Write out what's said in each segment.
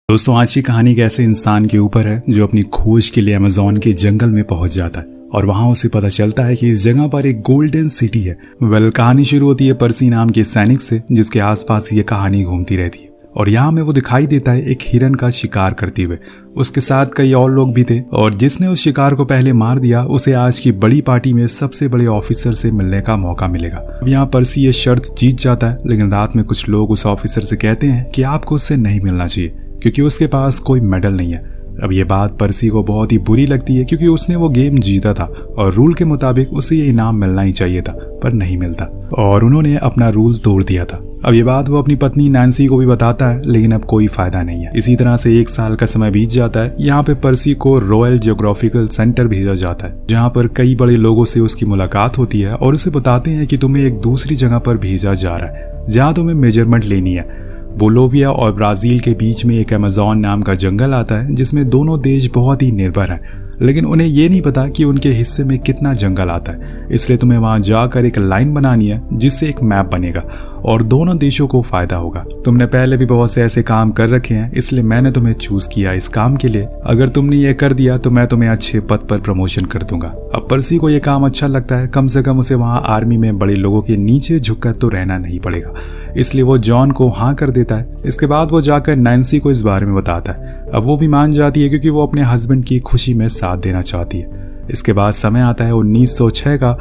दोस्तों, आज की कहानी एक ऐसे इंसान के ऊपर है जो अपनी खोज के लिए अमेज़न के जंगल में पहुंच जाता है और वहां उसे पता चलता है कि इस जगह पर एक गोल्डन सिटी है। कहानी शुरू होती है पर्सी नाम के सैनिक से, जिसके आसपास ये कहानी घूमती रहती है और यहाँ में वो दिखाई देता है एक हिरन का शिकार करते हुए। उसके साथ कई और लोग भी थे और जिसने उस शिकार को पहले मार दिया उसे आज की बड़ी पार्टी में सबसे बड़े ऑफिसर से मिलने का मौका मिलेगा। अब यहाँ पर्सी ये शर्त जीत जाता है, लेकिन रात में कुछ लोग उस ऑफिसर से कहते हैं कि आपको उससे नहीं मिलना चाहिए क्योंकि उसके पास कोई मेडल नहीं है। अब ये बात पर्सी को बहुत ही बुरी लगती है क्योंकि उसने वो गेम जीता था और रूल के मुताबिक उसे ये इनाम मिलना ही चाहिए था, पर नहीं मिलता और उन्होंने अपना रूल तोड़ दिया था। अब ये बात वो अपनी पत्नी नैन्सी को भी बताता है, लेकिन अब कोई फायदा नहीं है। इसी तरह से 1 साल का समय बीत जाता है। यहाँ पे पर्सी को रॉयल जियोग्राफिकल सेंटर भेजा जाता है, जहाँ पर कई बड़े लोगों से उसकी मुलाकात होती है और उसे बताते हैं कि तुम्हें एक दूसरी जगह पर भेजा जा रहा है जहाँ तुम्हें मेजरमेंट लेनी है। बोलोविया और ब्राजील के बीच में एक अमेज़न नाम का जंगल आता है जिसमें दोनों देश बहुत ही निर्भर हैं, लेकिन उन्हें ये नहीं पता कि उनके हिस्से में कितना जंगल आता है। इसलिए तुम्हें वहां जाकर एक लाइन बनानी है जिससे एक मैप बनेगा और दोनों देशों को फायदा होगा। तुमने पहले भी बहुत से ऐसे काम कर रखे हैं, इसलिए मैंने तुम्हें चूज किया इस काम के लिए। अगर तुमने ये कर दिया तो मैं तुम्हें अच्छे पद पर प्रमोशन कर दूंगा। अब पर्सी को ये काम अच्छा लगता है, कम से कम उसे वहां आर्मी में बड़े लोगों के नीचे झुककर तो रहना नहीं पड़ेगा, इसलिए वो जॉन को हाँ कर देता है। इसके बाद वो जाकर नैन्सी को इस बारे में बताता है। अब वो भी मान जाती है क्योंकि वो अपने हस्बैंड की खुशी में साथ देना चाहती है। इसके बाद समय आता है 1906 का।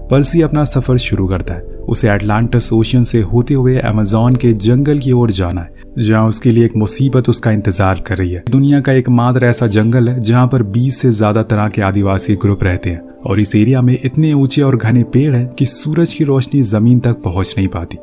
पर्सी अपना सफर शुरू करता है। उसे अटलांटिस ओशियन से होते हुए अमेज़न के जंगल की ओर जाना है, जहां उसके लिए एक मुसीबत उसका इंतजार कर रही है। दुनिया का एकमात्र ऐसा जंगल है जहां पर 20 से ज्यादा तरह के आदिवासी ग्रुप रहते हैं और इस एरिया में इतने ऊंचे और घने पेड़ हैं कि सूरज की रोशनी जमीन तक पहुंच नहीं पाती।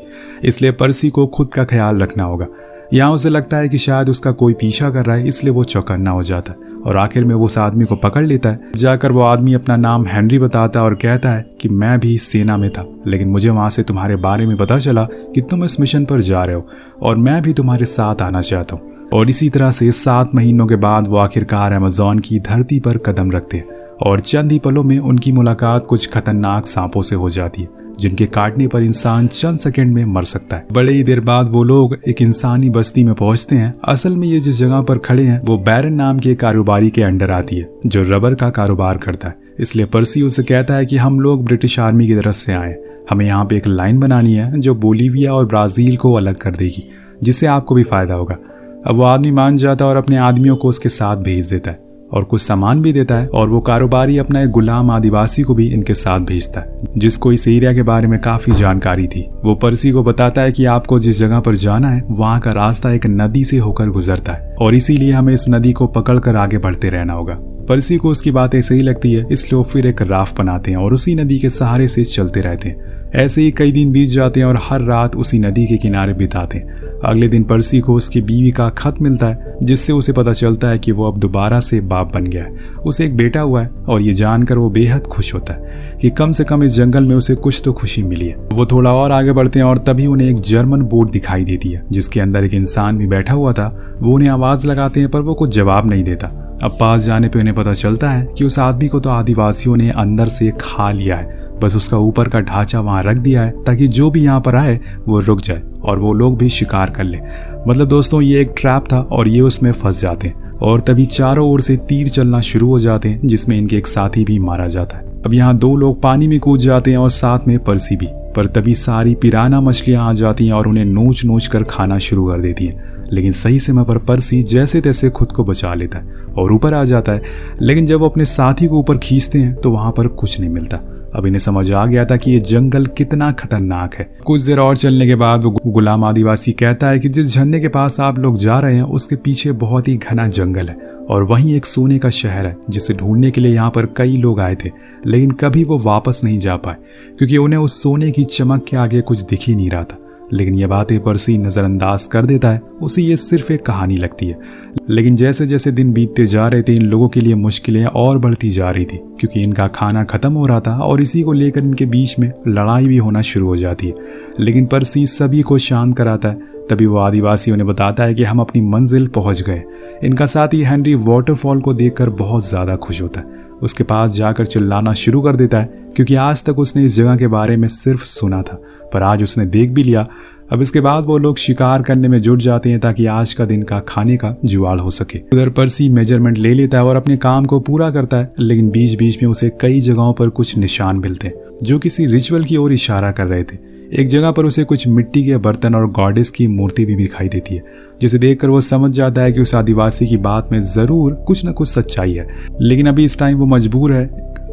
इसलिए पर्सी को खुद का ख्याल रखना होगा। यहाँ उसे लगता है कि शायद उसका कोई पीछा कर रहा है, इसलिए वो चौकन्ना हो जाता है और आखिर में वो उस आदमी को पकड़ लेता है। जाकर वो आदमी अपना नाम हेनरी बताता है और कहता है कि मैं भी सेना में था, लेकिन मुझे वहां से तुम्हारे बारे में पता चला कि तुम इस मिशन पर जा रहे हो और मैं भी तुम्हारे साथ आना चाहता हूँ। और इसी तरह से 7 महीनों के बाद वो आखिरकार अमेज़न की धरती पर कदम रखते हैं और चंद ही पलों में उनकी मुलाकात कुछ खतरनाक सांपों से हो जाती है, जिनके काटने पर इंसान चंद सेकंड में मर सकता है। बड़े ही देर बाद वो लोग एक इंसानी बस्ती में पहुंचते हैं। असल में ये जिस जगह पर खड़े हैं वो बैरन नाम के कारोबारी के अंडर आती है जो रबर का कारोबार करता है। इसलिए पर्सी उसे कहता है कि हम लोग ब्रिटिश आर्मी की तरफ से आए, हमें यहाँ पे एक लाइन बनानी है जो बोलीविया और ब्राजील को अलग कर देगी, जिससे आपको भी फायदा होगा। अब वो आदमी मान जाता है और अपने आदमियों को उसके साथ भेज देता है और कुछ सामान भी देता है और वो कारोबारी अपना एक गुलाम आदिवासी को भी इनके साथ भेजता है जिसको इस एरिया के बारे में काफी जानकारी थी। वो पर्सी को बताता है कि आपको जिस जगह पर जाना है वहाँ का रास्ता एक नदी से होकर गुजरता है और इसीलिए हमें इस नदी को पकड़कर आगे बढ़ते रहना होगा। पर्सी को उसकी बातें सही लगती है, इसलिए वो फिर एक राफ्ट बनाते हैं और उसी नदी के सहारे से चलते रहते हैं। ऐसे ही कई दिन बीत जाते हैं और हर रात उसी नदी के किनारे बिताते हैं। अगले दिन पर्सी को उसकी बीवी का खत मिलता है जिससे उसे पता चलता है कि वो अब दोबारा से बाप बन गया है, उसे एक बेटा हुआ है और ये जानकर वो बेहद खुश होता है कि कम से कम इस जंगल में उसे कुछ तो खुशी मिली है। वो थोड़ा और आगे बढ़ते हैं और तभी उन्हें एक जर्मन बोट दिखाई देती है जिसके अंदर एक इंसान भी बैठा हुआ था। वो उन्हें आवाज लगाते हैं पर वो कुछ जवाब नहीं देता। अब पास जाने पे उन्हें पता चलता है कि उस आदमी को तो आदिवासियों ने अंदर से खा लिया है, बस उसका ऊपर का ढांचा वहां रख दिया है ताकि जो भी यहाँ पर आए वो रुक जाए और वो लोग भी शिकार कर ले। मतलब दोस्तों, ये एक ट्रैप था और ये उसमें फंस जाते हैं और तभी चारों ओर से तीर चलना शुरू हो जाते हैं जिसमें इनके एक साथी भी मारा जाता है। अब यहाँ 2 लोग पानी में कूद जाते हैं और साथ में पर्सी भी, पर तभी सारी पिराना मछलियां आ जाती हैं और उन्हें नोच नोच कर खाना शुरू कर देती हैं। लेकिन सही समय पर पर्सी जैसे तैसे खुद को बचा लेता है और ऊपर आ जाता है, लेकिन जब वो अपने साथी को ऊपर खींचते हैं तो वहां पर कुछ नहीं मिलता। अब इन्हें समझ आ गया था कि ये जंगल कितना खतरनाक है। कुछ देर और चलने के बाद वो गुलाम आदिवासी कहता है कि जिस झरने के पास आप लोग जा रहे हैं उसके पीछे बहुत ही घना जंगल है और वहीं एक सोने का शहर है जिसे ढूंढने के लिए यहाँ पर कई लोग आए थे, लेकिन कभी वो वापस नहीं जा पाए क्योंकि उन्हें उस सोने की चमक के आगे कुछ दिख ही नहीं रहा था। लेकिन ये बातें पर्सी नजरअंदाज कर देता है, उसे ये सिर्फ एक कहानी लगती है। लेकिन जैसे जैसे दिन बीतते जा रहे थे इन लोगों के लिए मुश्किलें और बढ़ती जा रही थी क्योंकि इनका खाना खत्म हो रहा था और इसी को लेकर इनके बीच में लड़ाई भी होना शुरू हो जाती है। लेकिन पर्सी सभी को शांत कराता है। तभी वो आदिवासी उन्हें बताता है कि हम अपनी मंजिल पहुंच गए। इनका साथी हेनरी वाटरफॉल को देखकर बहुत ज्यादा खुश होता है। उसके पास जाकर चिल्लाना शुरू कर देता है, क्योंकि आज तक उसने इस जगह के बारे में सिर्फ सुना था, पर आज उसने देख भी लिया। अब इसके बाद वो लोग शिकार करने में जुट जाते हैं ताकि आज का दिन का खाने का जुगाड़ हो सके। उधर पर्सी मेजरमेंट ले लेता है और अपने काम को पूरा करता है, लेकिन बीच बीच में उसे कई जगहों पर कुछ निशान मिलते हैं जो किसी रिचुअल की ओर इशारा कर रहे थे। एक जगह पर उसे कुछ मिट्टी के बर्तन और गॉडेस की मूर्ति भी दिखाई देती है, जिसे देखकर वो समझ जाता है कि उस आदिवासी की बात में जरूर कुछ न कुछ सच्चाई है। लेकिन अभी इस टाइम वो मजबूर है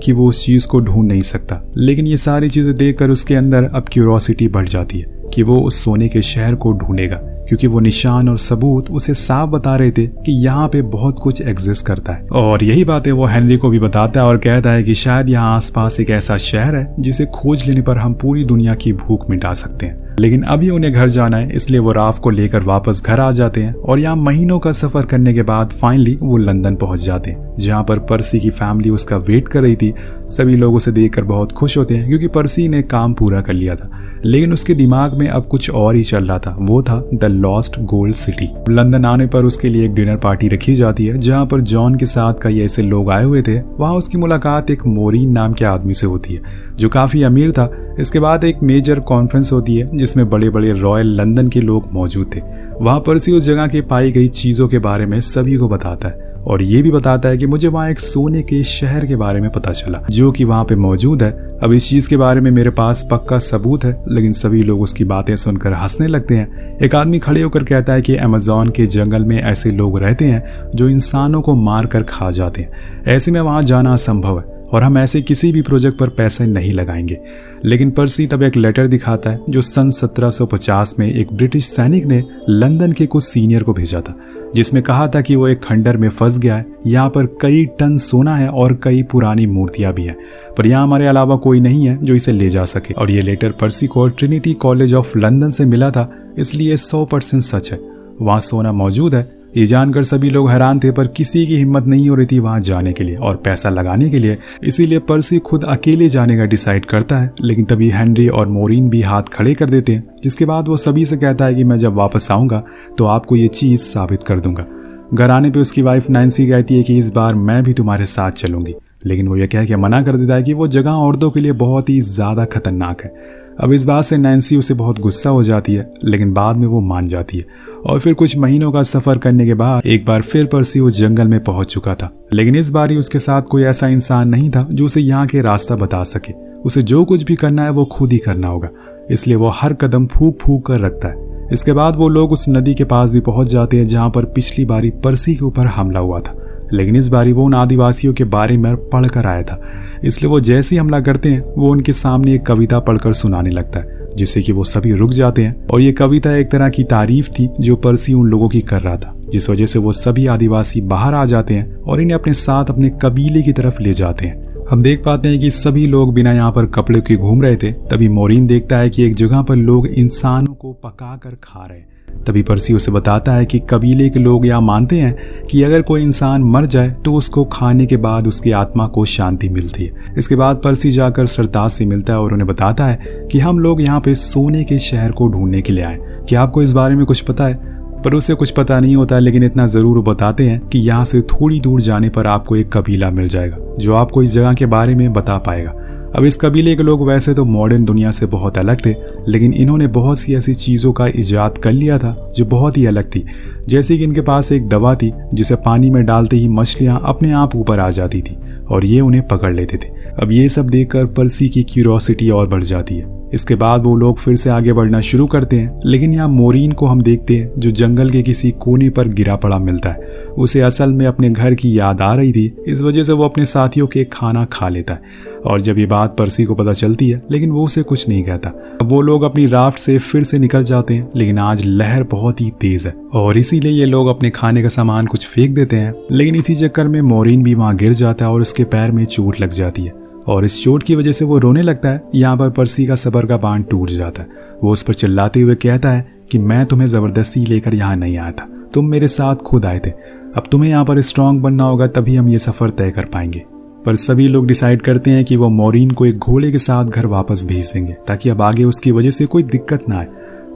कि वो उस चीज को ढूंढ नहीं सकता। लेकिन ये सारी चीजें देखकर उसके अंदर अब क्यूरोसिटी बढ़ जाती है कि वो उस सोने के शहर को ढूंढेगा, क्योंकि वो निशान और सबूत उसे साफ बता रहे थे कि यहाँ पे बहुत कुछ एग्जिस्ट करता है। और यही बातें वो हेनरी को भी बताता है और कहता है कि शायद यहाँ आसपास एक ऐसा शहर है जिसे खोज लेने पर हम पूरी दुनिया की भूख मिटा सकते हैं। लेकिन अभी उन्हें घर जाना है, इसलिए वो राफ को लेकर वापस घर आ जाते हैं और यहाँ महीनों का सफर करने के बाद फाइनली वो लंदन पहुंच जाते हैं, जहाँ पर पर्सी की फैमिली उसका वेट कर रही थी। सभी लोग उसे देखकर बहुत खुश होते हैं, क्योंकि पर्सी ने काम पूरा कर लिया था। लेकिन उसके दिमाग में अब कुछ और ही चल रहा था, वो था the lost gold city. London आने पर उसके लिए एक डिनर पार्टी रखी जाती है, जहाँ पर जॉन के साथ कई ऐसे लोग आए हुए थे। वहाँ उसकी मुलाकात एक मोरीन नाम के आदमी से होती है, जो काफी अमीर था। इसके बाद एक मेजर कॉन्फ्रेंस होती है, जिसमें बड़े बड़े रॉयल लंदन के लोग मौजूद थे। वहाँ पर्सी उस जगह के पाई गई चीजों के बारे में सभी को बताता है, और ये भी बताता है कि मुझे वहाँ एक सोने के शहर के बारे में पता चला, जो कि वहाँ पे मौजूद है। अब इस चीज के बारे में मेरे पास पक्का सबूत है, लेकिन सभी लोग उसकी बातें सुनकर हंसने लगते हैं। एक आदमी खड़े होकर कहता है कि अमेज़न के जंगल में ऐसे लोग रहते हैं जो इंसानों को मार कर खा जाते हैं। ऐसे में वहाँ जाना असंभव है और हम ऐसे किसी भी प्रोजेक्ट पर पैसे नहीं लगाएंगे। लेकिन पर्सी तब एक लेटर दिखाता है जो सन 1750 में एक ब्रिटिश सैनिक ने लंदन के कुछ सीनियर को भेजा था, जिसमें कहा था कि वो एक खंडर में फंस गया है। यहाँ पर कई टन सोना है और कई पुरानी मूर्तियां भी हैं, पर यहाँ हमारे अलावा कोई नहीं है जो इसे ले जा सके। और ये लेटर पर्सी को ट्रिनिटी कॉलेज ऑफ लंदन से मिला था, इसलिए 100% सच है। वहाँ सोना मौजूद है। ये जानकर सभी लोग हैरान थे, पर किसी की हिम्मत नहीं हो रही थी वहां जाने के लिए और पैसा लगाने के लिए। इसीलिए पर्सी खुद अकेले जाने का डिसाइड करता है। लेकिन तभी हेनरी और मोरीन भी हाथ खड़े कर देते हैं, जिसके बाद वो सभी से कहता है कि मैं जब वापस आऊंगा तो आपको ये चीज साबित कर दूंगा। घर आने पे उसकी वाइफ नैन्सी कहती है कि इस बार मैं भी तुम्हारे साथ चलूंगी, लेकिन वो ये कह के मना कर देता है कि वो जगह औरतों के लिए बहुत ही ज्यादा खतरनाक है। अब इस बात से नैन्सी उसे बहुत गुस्सा हो जाती है, लेकिन बाद में वो मान जाती है। और फिर कुछ महीनों का सफर करने के बाद एक बार फिर पर्सी उस जंगल में पहुंच चुका था, लेकिन इस बार ही उसके साथ कोई ऐसा इंसान नहीं था जो उसे यहाँ के रास्ता बता सके। उसे जो कुछ भी करना है वो खुद ही करना होगा, इसलिए वो हर कदम फूक फूक कर रखता है। इसके बाद वो लोग उस नदी के पास भी पहुंच जाते हैं जहाँ पर पिछली बारी पर्सी के ऊपर हमला हुआ था, लेकिन इस बारी वो उन आदिवासियों के बारे में पढ़ कर आया था। इसलिए वो जैसे ही हमला करते हैं वो उनके सामने एक कविता पढ़कर सुनाने लगता है, जिससे कि वो सभी रुक जाते हैं। और ये कविता एक तरह की तारीफ थी जो पर्सी उन लोगों की कर रहा था, जिस वजह से वो सभी आदिवासी बाहर आ जाते हैं और इन्हें अपने साथ अपने कबीले की तरफ ले जाते हैं। हम देख पाते हैं कि सभी लोग बिना यहाँ पर कपड़े के घूम रहे थे। तभी मोरीन देखता है कि एक जगह पर लोग इंसानों को पका कर खा रहे हैं। तभी पर्सी उसे बताता है कि कबीले के लोग यहाँ मानते हैं कि अगर कोई इंसान मर जाए तो उसको खाने के बाद उसकी आत्मा को शांति मिलती है। इसके बाद पर्सी जाकर सरताज से मिलता है और उन्हें बताता है कि हम लोग यहाँ पे सोने के शहर को ढूंढने के लिए आए, कि आपको इस बारे में कुछ पता है। पर उसे कुछ पता नहीं होता, लेकिन इतना जरूर बताते हैं कि यहाँ से थोड़ी दूर जाने पर आपको एक कबीला मिल जाएगा जो आपको इस जगह के बारे में बता पाएगा। अब इस कबीले के लोग वैसे तो मॉडर्न दुनिया से बहुत अलग थे, लेकिन इन्होंने बहुत सी ऐसी चीज़ों का इजाद कर लिया था जो बहुत ही अलग थी। जैसे कि इनके पास एक दवा थी जिसे पानी में डालते ही मछलियाँ अपने आप ऊपर आ जाती थी और ये उन्हें पकड़ लेते थे। अब ये सब देखकर पर्सी की क्यूरोसिटी और बढ़ जाती है। इसके बाद वो लोग फिर से आगे बढ़ना शुरू करते हैं, लेकिन यहाँ मोरीन को हम देखते हैं जो जंगल के किसी कोने पर गिरा पड़ा मिलता है। उसे असल में अपने घर की याद आ रही थी, इस वजह से वो अपने साथियों के खाना खा लेता है। और जब ये बात पर्सी को पता चलती है, लेकिन वो उसे कुछ नहीं कहता। अब वो लोग अपनी राफ्ट से फिर से निकल जाते हैं, लेकिन आज लहर बहुत ही तेज है और इसीलिए ये लोग अपने खाने का सामान कुछ फेंक देते हैं। लेकिन इसी चक्कर में मोरीन भी वहाँ गिर जाता है और उसके पैर में चोट लग जाती है और इस चोट की वजह से वो रोने लगता है। यहाँ पर पर्सी का सब्र का बांध टूट जाता है। वो उस पर चिल्लाते हुए कहता है कि मैं तुम्हें जबरदस्ती लेकर यहाँ नहीं आया था, तुम मेरे साथ खुद आए थे। अब तुम्हें यहाँ पर स्ट्रांग बनना होगा, तभी हम ये सफर तय कर पाएंगे। पर सभी लोग डिसाइड करते हैं कि वो मोरीन को एक घोड़े के साथ घर वापस भेज देंगे, ताकि अब आगे उसकी वजह से कोई दिक्कत ना आए।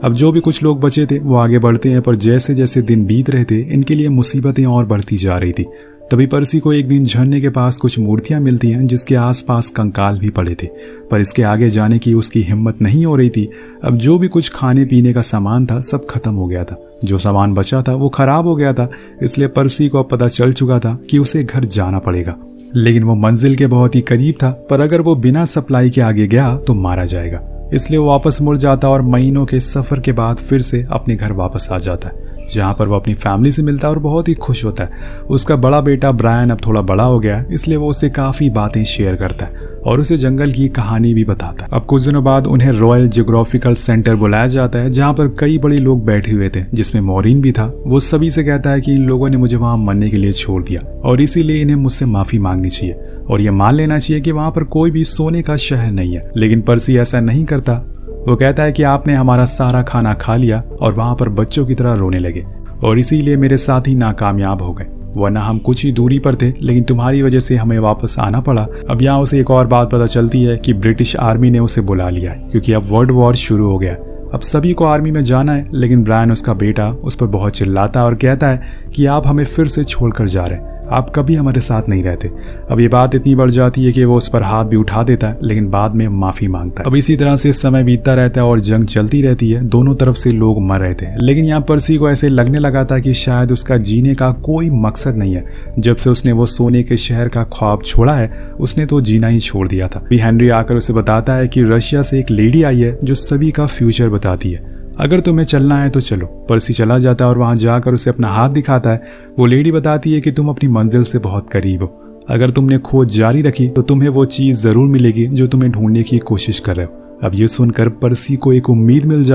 अब जो भी कुछ लोग बचे थे वो आगे बढ़ते हैं, पर जैसे जैसे दिन बीत रहे थे इनके लिए मुसीबतें और बढ़ती जा रही थी। तभी पर्सी को एक दिन झरने के पास कुछ मूर्तियां मिलती हैं जिसके आसपास कंकाल भी पड़े थे, पर इसके आगे जाने की उसकी हिम्मत नहीं हो रही थी। अब जो भी कुछ खाने पीने का सामान था सब खत्म हो गया था, जो सामान बचा था वो खराब हो गया था। इसलिए पर्सी को अब पता चल चुका था कि उसे घर जाना पड़ेगा, लेकिन वो मंजिल के बहुत ही करीब था, पर अगर वो बिना सप्लाई के आगे गया तो मारा जाएगा। इसलिए वो वापस मुड़ जाता और महीनों के सफर के बाद फिर से अपने घर वापस आ जाता है, जहाँ पर वो अपनी फैमिली से मिलता है और बहुत ही खुश होता है। उसका बड़ा बेटा ब्रायन अब थोड़ा बड़ा हो गया है, इसलिए वो उससे काफ़ी बातें शेयर करता है और उसे जंगल की कहानी भी बताता है। अब कुछ दिनों बाद उन्हें रॉयल जियोग्राफिकल सेंटर बुलाया जाता है, जहाँ पर कई बड़े लोग बैठे हुए थे, जिसमें मॉरिन भी था। वो सभी से कहता है कि इन लोगों ने मुझे वहाँ मरने के लिए छोड़ दिया और इसीलिए इन्हें मुझसे माफ़ी मांगनी चाहिए और ये मान लेना चाहिए कि वहाँ पर कोई भी सोने का शहर नहीं है। लेकिन पर्सी ऐसा नहीं करता। वो कहता है कि आपने हमारा सारा खाना खा लिया और वहाँ पर बच्चों की तरह रोने लगे और इसीलिए मेरे साथी नाकामयाब हो गए, वरना हम कुछ ही दूरी पर थे, लेकिन तुम्हारी वजह से हमें वापस आना पड़ा। अब यहाँ उसे एक और बात पता चलती है कि ब्रिटिश आर्मी ने उसे बुला लिया है, क्योंकि अब वर्ल्ड वॉर शुरू हो गया। अब सभी को आर्मी में जाना है, लेकिन ब्रायन उसका बेटा उस पर बहुत चिल्लाता है और कहता है कि आप हमें फिर से छोड़कर जा रहे हैं, आप कभी हमारे साथ नहीं रहते। अब ये बात इतनी बढ़ जाती है कि वो उस पर हाथ भी उठा देता है, लेकिन बाद में माफी मांगता है। अब इसी तरह से समय बीतता रहता है और जंग चलती रहती है। दोनों तरफ से लोग मर रहे थे, लेकिन यहाँ पर्सी को ऐसे लगने लगा था कि शायद उसका जीने का कोई मकसद नहीं है। जब से उसने वो सोने के शहर का ख्वाब छोड़ा है, उसने तो जीना ही छोड़ दिया था। हेनरी आकर उसे बताता है कि रशिया से एक लेडी आई है जो सभी का फ्यूचर बताती है, अगर तुम्हें चलना है तो चलो। पर्सी चला जाता है और वहां जाकर उसे अपना हाथ दिखाता है। वो लेडी बताती है कि तुम अपनी मंजिल से बहुत करीब हो, अगर तुमने खोज जारी रखी तो तुम्हें वो चीज जरूर मिलेगी जो तुम्हें ढूंढने की कोशिश कर रहे हो। अब ये सुनकर पर्सी को एक उम्मीद मिल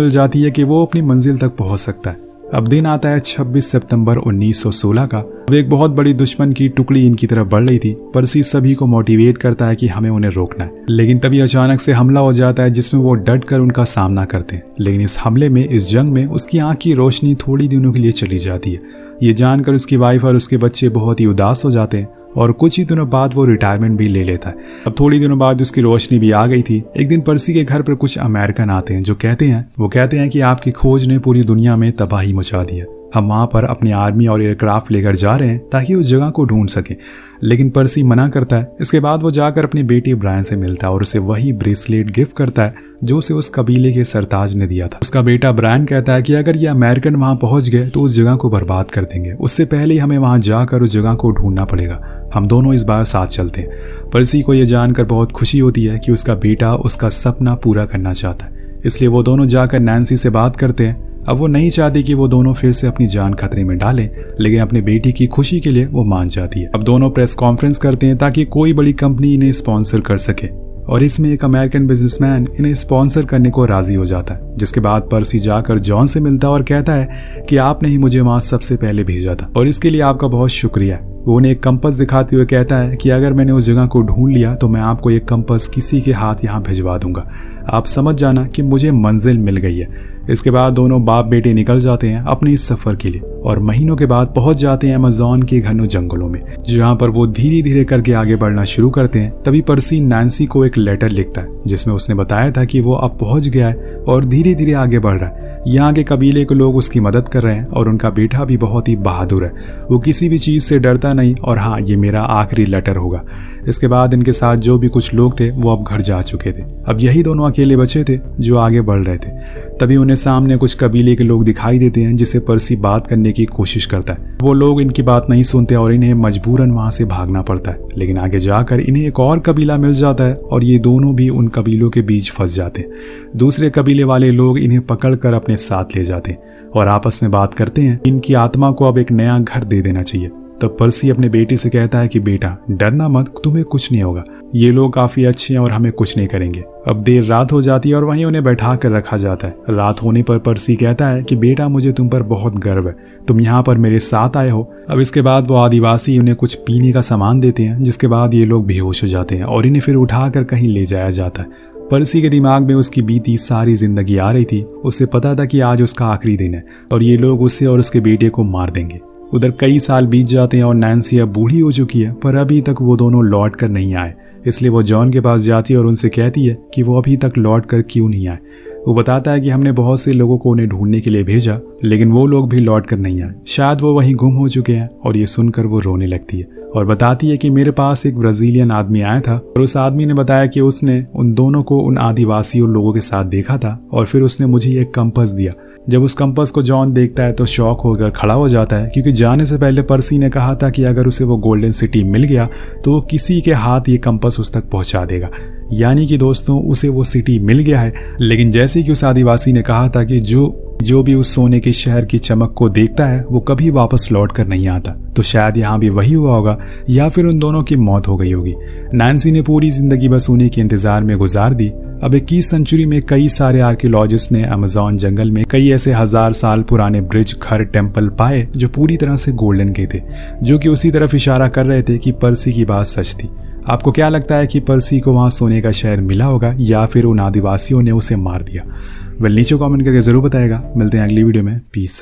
जाती है कि वो अपनी मंजिल तक पहुंच सकता है। अब दिन आता है 26 सितंबर 1916 का। अब एक बहुत बड़ी दुश्मन की टुकड़ी इनकी तरफ बढ़ रही थी। पर्सी सभी को मोटिवेट करता है कि हमें उन्हें रोकना है, लेकिन तभी अचानक से हमला हो जाता है जिसमें वो डट कर उनका सामना करते हैं। लेकिन इस हमले में, इस जंग में उसकी आंख की रोशनी थोड़ी दिनों के लिए चली जाती है। ये जानकर उसकी वाइफ और उसके बच्चे बहुत ही उदास हो जाते हैं और कुछ ही दिनों बाद वो रिटायरमेंट भी ले लेता है। अब थोड़ी दिनों बाद उसकी रोशनी भी आ गई थी। एक दिन पर्सी के घर पर कुछ अमेरिकन आते हैं जो कहते हैं कि आपकी खोज ने पूरी दुनिया में तबाही मचा दी है। हम वहाँ पर अपनी आर्मी और एयरक्राफ्ट लेकर जा रहे हैं ताकि उस जगह को ढूंढ सके, लेकिन पर्सी मना करता है। इसके बाद वो जाकर अपने बेटे ब्रायन से मिलता है और उसे वही ब्रेसलेट गिफ्ट करता है जो उसे उस कबीले के सरताज ने दिया था। उसका बेटा ब्रायन कहता है कि अगर ये अमेरिकन वहां पहुंच गए तो उस जगह को बर्बाद कर देंगे, उससे पहले ही हमें वहां जाकर उस जगह को ढूंढना पड़ेगा। हम दोनों इस बार साथ चलते हैं। पर्सी को यह जानकर बहुत खुशी होती है कि उसका बेटा उसका सपना पूरा करना चाहता है, इसलिए वो दोनों जाकर नैन्सी से बात करते हैं। अब वो नहीं चाहती कि वो दोनों फिर से अपनी जान खतरे में डालें, लेकिन अपने बेटी की खुशी के लिए वो मान जाती है। अब दोनों प्रेस कॉन्फ्रेंस करते हैं ताकि कोई बड़ी कंपनी इन्हें स्पॉन्सर कर सके, और इसमें एक अमेरिकन बिजनेसमैन इन्हें स्पॉन्सर करने को राजी हो जाता है। जिसके बाद पर्सी जाकर जॉन से मिलता है और कहता है कि आपने ही मुझे वहां सबसे पहले भेजा था और इसके लिए आपका बहुत शुक्रिया। वो उन्हें एक कंपस दिखाते हुए कहता है कि अगर मैंने उस जगह को ढूंढ लिया तो मैं आपको एक कंपस किसी के हाथ यहाँ भिजवा दूंगा, आप समझ जाना कि मुझे मंजिल मिल गई है। इसके बाद दोनों बाप बेटे निकल जाते हैं अपने इस सफर के लिए और महीनों के बाद पहुंच जाते हैं अमेज़न के घने जंगलों में, जहाँ पर वो धीरे धीरे करके आगे बढ़ना शुरू करते हैं। तभी पर्सी नैन्सी को एक लेटर लिखता है जिसमें उसने बताया था कि वो अब पहुंच गया है और धीरे धीरे आगे बढ़ रहा है। यहाँ के कबीले के लोग उसकी मदद कर रहे हैं और उनका बेटा भी बहुत ही बहादुर है, वो किसी भी चीज से डरता नहीं। और हाँ, ये मेरा आखिरी लेटर होगा। इसके बाद इनके साथ जो भी कुछ लोग थे वो अब घर जा चुके थे। अब यही दोनों अकेले बचे थे जो आगे बढ़ रहे थे। तभी उन्हें सामने कुछ कबीले के लोग दिखाई देते हैं जिससे पर्सी बात करने की कोशिश करता है। वो लोग इनकी बात नहीं सुनते और इन्हें मजबूरन वहां से भागना पड़ता है, लेकिन आगे जाकर इन्हें एक और कबीला मिल जाता है और ये दोनों भी उन कबीलों के बीच फंस जाते हैं। दूसरे कबीले वाले लोग इन्हें पकड़कर अपने साथ ले जाते हैं और आपस में बात करते हैं इनकी आत्मा को अब एक नया घर दे देना चाहिए। तब पर्सी अपने बेटे से कहता है कि बेटा डरना मत, तुम्हें कुछ नहीं होगा, ये लोग काफी अच्छे हैं और हमें कुछ नहीं करेंगे। अब देर रात हो जाती है और वहीं उन्हें बैठा कर रखा जाता है। रात होने पर पर्सी कहता है कि बेटा मुझे तुम पर बहुत गर्व है, तुम यहाँ पर मेरे साथ आए हो। अब इसके बाद वो आदिवासी उन्हें कुछ पीने का सामान देते हैं, जिसके बाद ये लोग बेहोश हो जाते हैं और इन्हें फिर उठाकर कहीं ले जाया जाता है। पर्सी के दिमाग में उसकी बीती सारी जिंदगी आ रही थी। उसे पता था कि आज उसका आखिरी दिन है और ये लोग उसे और उसके बेटे को मार देंगे। उधर कई साल बीत जाते हैं और नैन्सी अब बूढ़ी हो चुकी है, पर अभी तक वो दोनों लौट कर नहीं आए। इसलिए वो जॉन के पास जाती है और उनसे कहती है कि वो अभी तक लौट कर क्यों नहीं आए। वो बताता है कि हमने बहुत से लोगों को उन्हें ढूंढने के लिए भेजा, लेकिन वो लोग भी लौट कर नहीं आए, शायद वो वहीं गुम हो चुके हैं। और ये सुनकर वो रोने लगती है और बताती है कि मेरे पास एक ब्राजीलियन आदमी आया था और उस आदमी ने बताया कि उसने उन दोनों को उन आदिवासियों लोगों के साथ देखा था और फिर उसने मुझे एक कंपास दिया। जब उस कंपास को जॉन देखता है तो शॉक होकर खड़ा हो जाता है, क्योंकि जाने से पहले पर्सी ने कहा था कि अगर उसे वो गोल्डन सिटी मिल गया तो वो किसी के हाथ ये कंपास उस तक पहुंचा देगा। यानी कि दोस्तों उसे वो सिटी मिल गया है, लेकिन जैसे कि उस आदिवासी ने कहा था कि जो भी उस सोने के शहर की चमक को देखता है वो कभी वापस लौट कर नहीं आता, तो शायद यहाँ भी वही हुआ होगा या फिर उन दोनों की मौत हो गई होगी। नैन्सी ने पूरी जिंदगी बस उन्हीं के इंतजार में गुजार दी। अब 21 सेंचुरी में कई सारे आर्कियोलॉजिस्ट ने अमेज़न जंगल में कई ऐसे 1000 साल पुराने ब्रिज, घर, टेम्पल पाए जो पूरी तरह से गोल्डन के थे, जो कि उसी तरफ इशारा कर रहे थे कि पर्सी की बात सच थी। आपको क्या लगता है कि पर्सी को वहां सोने का शहर मिला होगा या फिर उन आदिवासियों ने उसे मार दिया? नीचे कमेंट करके जरूर बताएगा। मिलते हैं अगली वीडियो में। पीस।